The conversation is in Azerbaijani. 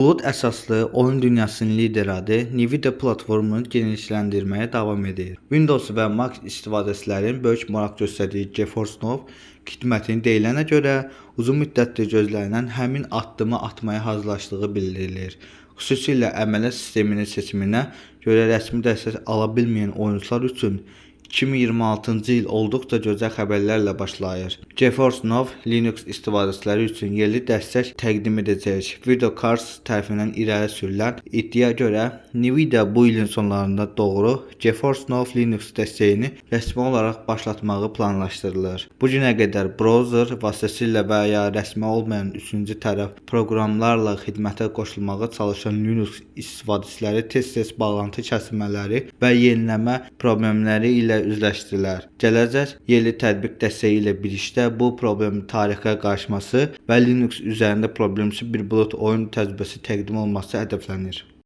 Bulut əsaslı oyun dünyasının lideri adı Nvidia platformunu genişləndirməyə davam edir. Windows və Mac istifadəçilərin böyük maraq göstərdiyi GeForce Now xidmətinin deyilənə görə uzun müddətdir gözlənilən həmin addımı atmaya hazırlaşdığı bildirilir. Xüsusilə əməliyyat sisteminin seçiminə görə rəsmi dəstək ala bilməyən oyunçular üçün 2026-cı il olduqca gözəl xəbərlərlə başlayır. GeForce Now Linux istifadəçiləri üçün yerli dəstək təqdim edəcək. VideoCardz tərəfindən irəli sürülən iddiaya görə Nvidia bu ilin sonlarında doğru GeForce Now Linux dəstəyini rəsmi olaraq başlatmağı planlaşdırılır. Bu günə qədər browser vasitəsilə və ya rəsmi olmayan üçüncü tərəf proqramlarla xidmətə qoşulmağa çalışan Linux istifadəçiləri tez-tez bağlantı kəsilmələri və yeniləmə problemləri ilə üzləşdilər. Gələcək yerli tətbiq dəstəyi ilə birlikdə bu problemin tarixə qarışması və Linux üzərində problemsiz bir bulut oyun təcrübəsi təqdim olunması hədəflənir.